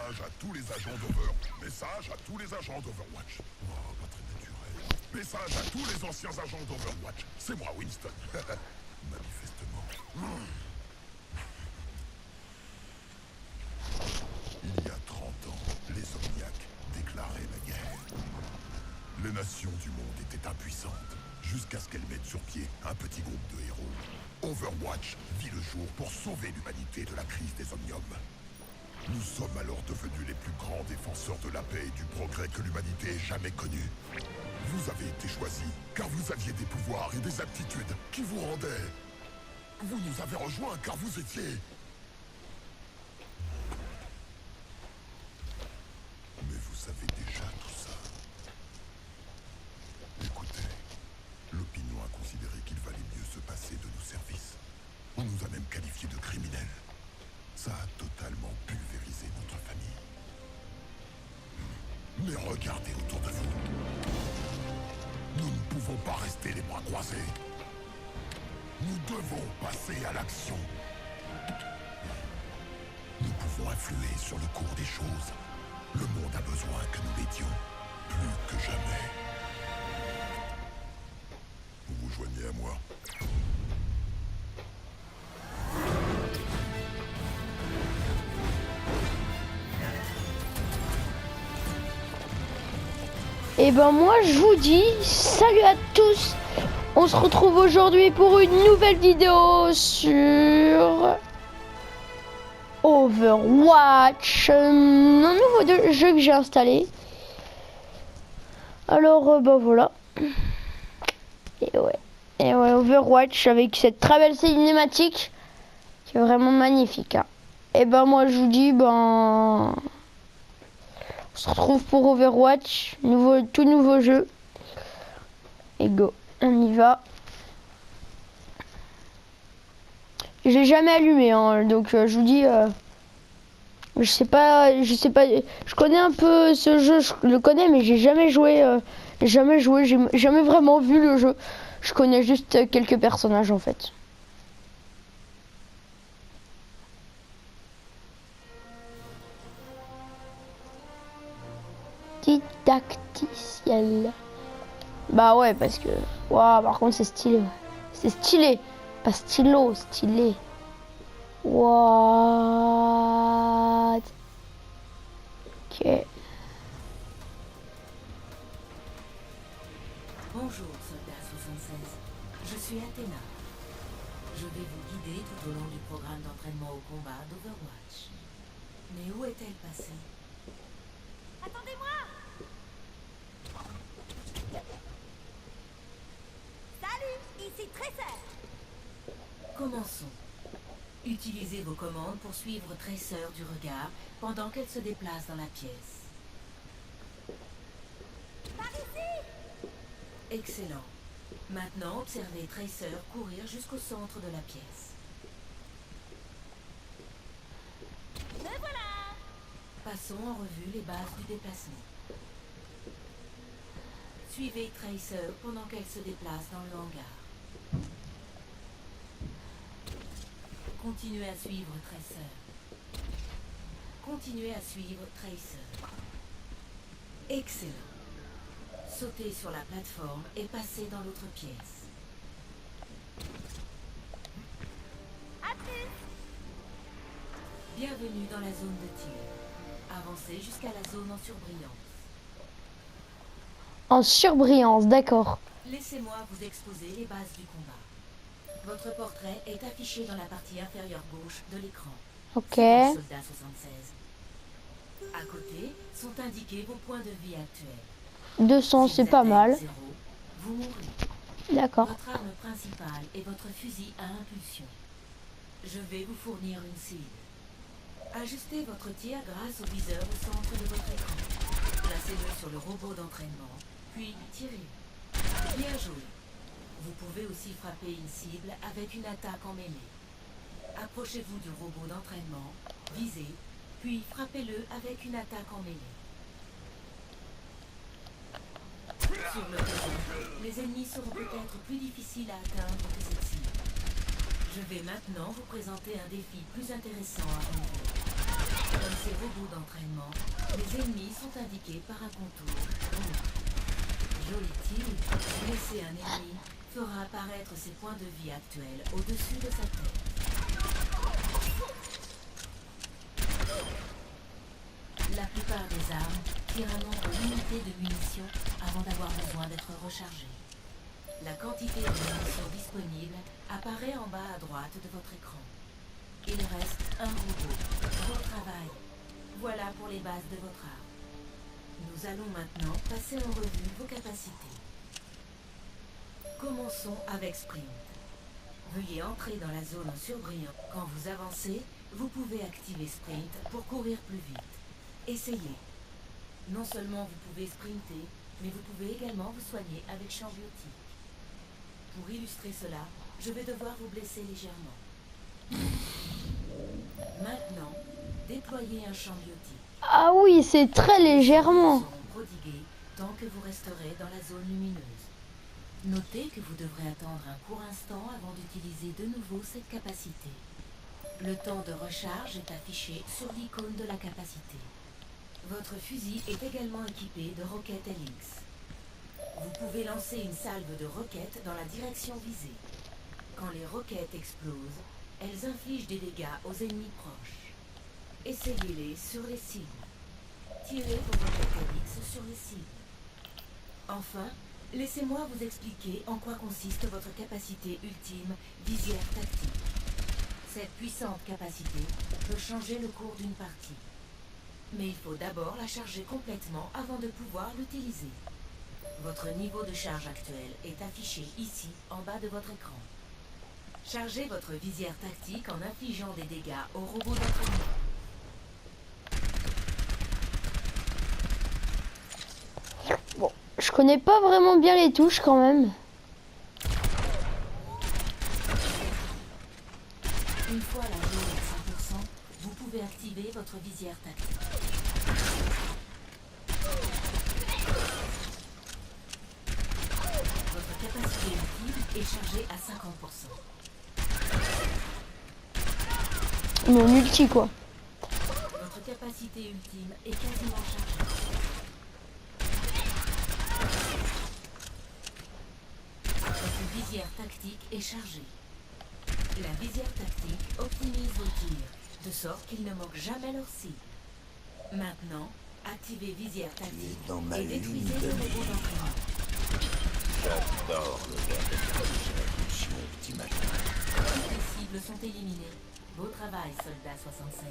Message à tous les agents Message à tous les agents d'Overwatch. Oh, pas très naturel. Message à tous les anciens agents d'Overwatch. C'est moi, Winston. Manifestement. Il y a 30 ans, les Omniacs déclaraient la guerre. Les nations du monde étaient impuissantes, jusqu'à ce qu'elles mettent sur pied un petit groupe de héros. Overwatch vit le jour pour sauver l'humanité de la crise des Omniums. Nous sommes alors devenus les plus grands défenseurs de la paix et du progrès que l'humanité ait jamais connus. Vous avez été choisis, car vous aviez des pouvoirs et des aptitudes qui vous rendaient. Vous nous avez rejoints car vous étiez... Mais vous savez déjà tout ça. Écoutez, l'opinion a considéré qu'il valait mieux se passer de nos services. On nous a même qualifiés de criminels. Ça a totalement pulvérisé notre famille. Mais regardez autour de vous. Nous ne pouvons pas rester les bras croisés. Nous devons passer à l'action. Nous pouvons influer sur le cours des choses. Le monde a besoin que nous l'aidions, plus que jamais. Vous vous joignez à moi. Et ben moi je vous dis salut à tous. On se retrouve aujourd'hui pour une nouvelle vidéo sur Overwatch, un nouveau jeu que j'ai installé. Alors bah voilà. Et ouais, Overwatch avec cette très belle cinématique qui est vraiment magnifique. Hein. Et ben moi je vous dis on se retrouve pour Overwatch, tout nouveau jeu. Et go, on y va. J'ai jamais allumé, hein, donc je vous dis, je sais pas, je connais un peu ce jeu, je le connais, mais j'ai jamais joué, j'ai jamais vraiment vu le jeu. Je connais juste quelques personnages en fait. Didacticiel. Bah ouais, parce que waouh, par contre c'est stylé. C'est stylé, pas stylo, stylé. What? Ok. Bonjour, soldat 76. Je suis Athéna. Je vais vous guider tout au long du programme d'entraînement au combat d'Overwatch. Mais où est-elle passée? Attendez-moi! Salut, ici Tracer. Commençons. Utilisez vos commandes pour suivre Tracer du regard pendant qu'elle se déplace dans la pièce. Par ici! Excellent. Maintenant, observez Tracer courir jusqu'au centre de la pièce. Me voilà! Passons en revue les bases du déplacement. Suivez Tracer pendant qu'elle se déplace dans le hangar. Continuez à suivre Tracer. Continuez à suivre Tracer. Excellent. Sautez sur la plateforme et passez dans l'autre pièce. À plus! Bienvenue dans la zone de tir. Avancez jusqu'à la zone en surbrillance. En surbrillance, d'accord. Laissez-moi vous exposer les bases du combat. Votre portrait est affiché dans la partie inférieure gauche de l'écran. Ok. Soldat 76. À côté sont indiqués vos points de vie actuels. 200, Si c'est vous pas atteignez mal. 0, vous mourrez. D'accord. Votre arme principale est votre fusil à impulsion. Je vais vous fournir une cible. Ajustez votre tir grâce au viseur au centre de votre écran. Placez-le sur le robot d'entraînement, puis tirez. Bien joué. Vous pouvez aussi frapper une cible avec une attaque en mêlée. Approchez-vous du robot d'entraînement, visez, puis frappez-le avec une attaque en mêlée. Sur le terrain, les ennemis seront peut-être plus difficiles à atteindre que cette cible. Je vais maintenant vous présenter un défi plus intéressant à relever. Comme ces robots d'entraînement, les ennemis sont indiqués par un contour rouge. Joli tir, blesser un ennemi fera apparaître ses points de vie actuels au-dessus de sa tête. La plupart des armes tirent un nombre limité de munitions avant d'avoir besoin d'être rechargées. La quantité de munitions disponible apparaît en bas à droite de votre écran. Il reste un robot. Bon travail. Voilà pour les bases de votre arme. Nous allons maintenant passer en revue vos capacités. Commençons avec Sprint. Veuillez entrer dans la zone en surbrillant. Quand vous avancez, vous pouvez activer Sprint pour courir plus vite. Essayez. Non seulement vous pouvez sprinter, mais vous pouvez également vous soigner avec champ biotique. Pour illustrer cela, je vais devoir vous blesser légèrement. Maintenant, déployez un champ biotique. Ah oui, c'est très légèrement. Ils seront prodigués tant que vous resterez dans la zone lumineuse. Notez que vous devrez attendre un court instant avant d'utiliser de nouveau cette capacité. Le temps de recharge est affiché sur l'icône de la capacité. Votre fusil est également équipé de roquettes Helix. Vous pouvez lancer une salve de roquettes dans la direction visée. Quand les roquettes explosent, elles infligent des dégâts aux ennemis proches. Essayez-les sur les cibles. Tirez vos roquettes Helix sur les cibles. Enfin, laissez-moi vous expliquer en quoi consiste votre capacité ultime visière tactique. Cette puissante capacité peut changer le cours d'une partie. Mais il faut d'abord la charger complètement avant de pouvoir l'utiliser. Votre niveau de charge actuel est affiché ici, en bas de votre écran. Chargez votre visière tactique en infligeant des dégâts aux robots d'entraînement. Bon, je connais pas vraiment bien les touches quand même. Une fois la zone à 100%, vous pouvez activer votre visière tactique. Votre capacité ultime est chargée à 50%. Mon multi quoi. Votre capacité ultime est quasiment chargée. Votre visière tactique est chargée. La visière tactique optimise vos tirs, de sorte qu'ils ne manquent jamais leur cible. Maintenant, activez visière tactique et détruisez le robot d'entraînement. J'adore le verre de l'impulsion ultimatum. Toutes les cibles sont éliminées. Beau travail, soldat 76.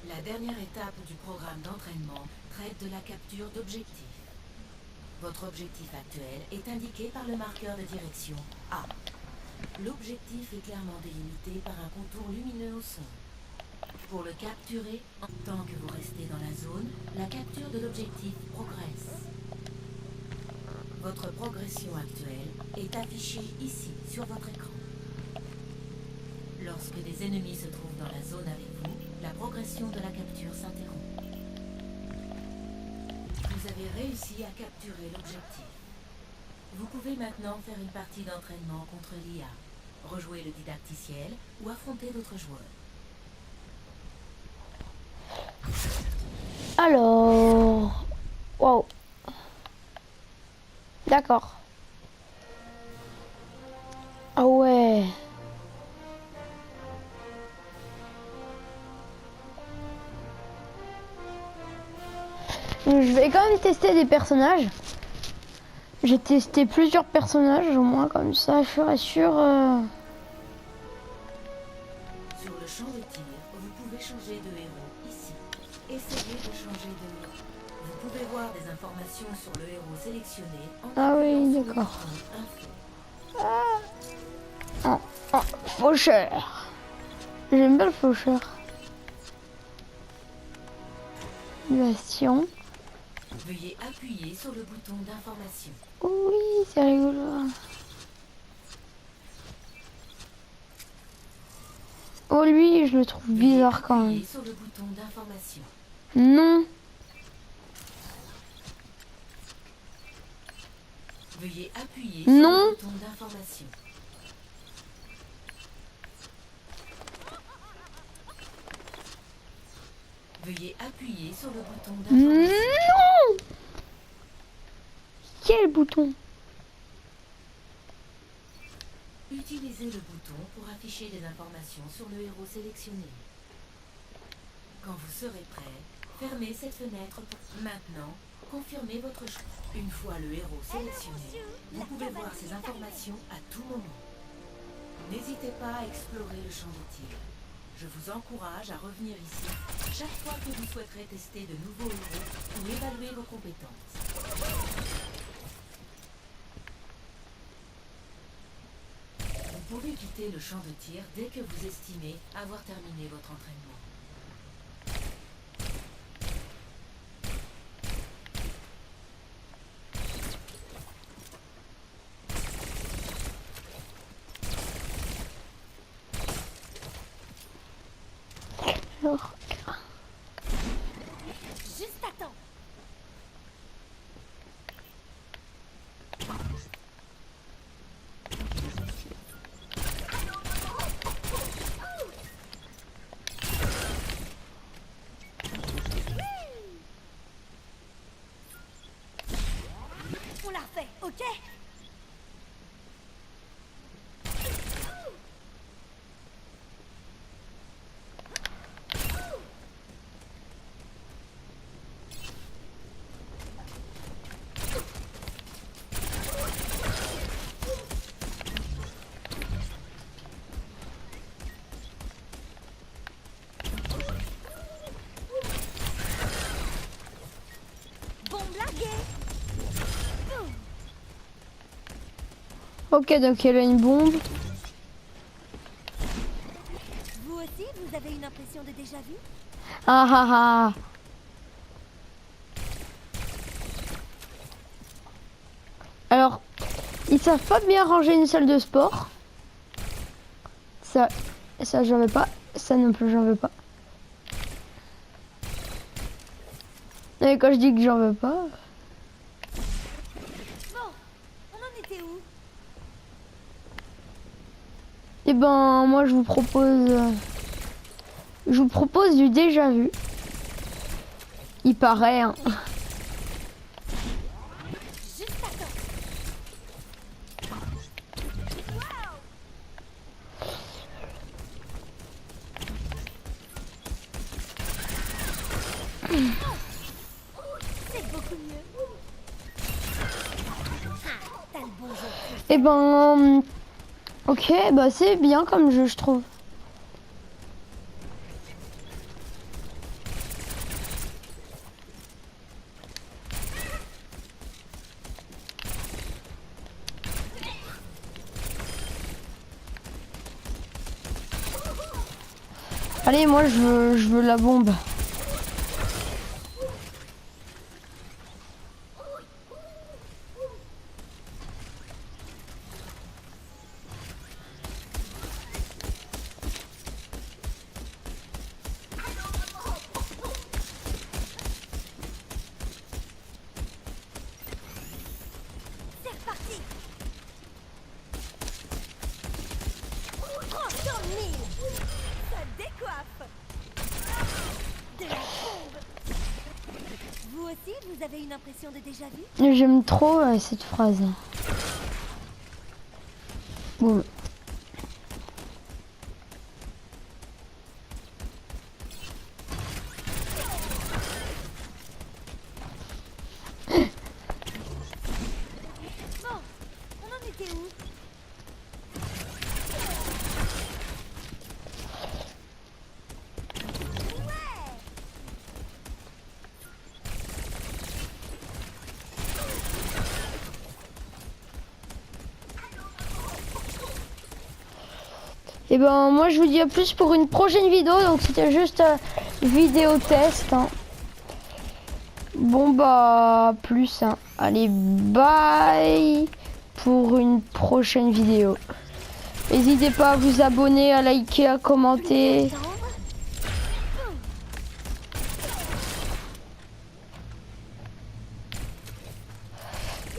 La dernière étape du programme d'entraînement traite de la capture d'objectifs. Votre objectif actuel est indiqué par le marqueur de direction A. L'objectif est clairement délimité par un contour lumineux au sol. Pour le capturer, tant que vous restez dans la zone, la capture de l'objectif progresse. Votre progression actuelle est affichée ici, sur votre écran. Lorsque des ennemis se trouvent dans la zone avec vous, la progression de la capture s'interrompt. Vous avez réussi à capturer l'objectif. Vous pouvez maintenant faire une partie d'entraînement contre l'IA, rejouer le didacticiel ou affronter d'autres joueurs. Alors... Wow. D'accord. Ah ouais. Je vais quand même tester des personnages. J'ai testé plusieurs personnages au moins, comme ça je serai sûr. Sur le champ de tir, vous pouvez changer de héros ici. Essayez de changer de héros. Vous pouvez voir des informations sur le héros sélectionné en Ah oui, appuyant sur le d'accord. bouton Info. Faucheur. J'aime bien le faucheur. Innovation. Veuillez appuyer sur le bouton d'information. Oui, c'est rigolo. Oh lui, je le trouve bizarre quand même. Appuyez sur le bouton d'information. Non. Veuillez appuyer Non. sur le bouton d'information. Veuillez appuyer sur le bouton d'information. Non! Quel bouton? Utilisez le bouton pour afficher des informations sur le héros sélectionné. Quand vous serez prêt, fermez cette fenêtre. Maintenant, confirmez votre choix. Une fois le héros sélectionné, vous pouvez voir ces informations à tout moment. N'hésitez pas à explorer le champ de tir. Je vous encourage à revenir ici chaque fois que vous souhaiterez tester de nouveaux héros ou évaluer vos compétences. Vous pouvez quitter le champ de tir dès que vous estimez avoir terminé votre entraînement. Alors, Juste à temps. On l'a refait, ok? Bon blagué. ok, donc il y a une bombe. Vous aussi, vous avez une impression de déjà vu? Ah ah ah. Alors, ils savent pas bien ranger une salle de sport. Ça j'en veux pas. Ça non plus, j'en veux pas. Et quand je dis que j'en veux pas... Bon, on en était où? Eh ben, moi, je vous propose du déjà vu. Il paraît, hein. Juste à temps. C'est beaucoup mieux. Ah, t'as le bon jeu. Eh ben, ok, bah c'est bien comme jeu, je trouve. Allez, moi je veux la bombe. C'est reparti. 300 000. Ça décoiffe. De la bombe. Vous aussi, vous avez une impression de déjà vu? J'aime trop cette phrase. Boum. Bon, on en était où? Et ben moi je vous dis à plus pour une prochaine vidéo. Donc c'était juste vidéo test, hein. Bon bah plus, hein. Allez, bye pour une prochaine vidéo. N'hésitez pas à vous abonner, à liker, à commenter.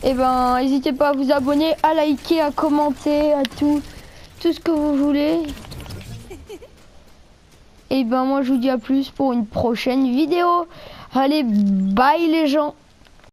Et ben n'hésitez pas à vous abonner, à liker, à commenter, à tout ce que vous voulez. Et ben moi je vous dis à plus pour une prochaine vidéo. Allez, bye les gens.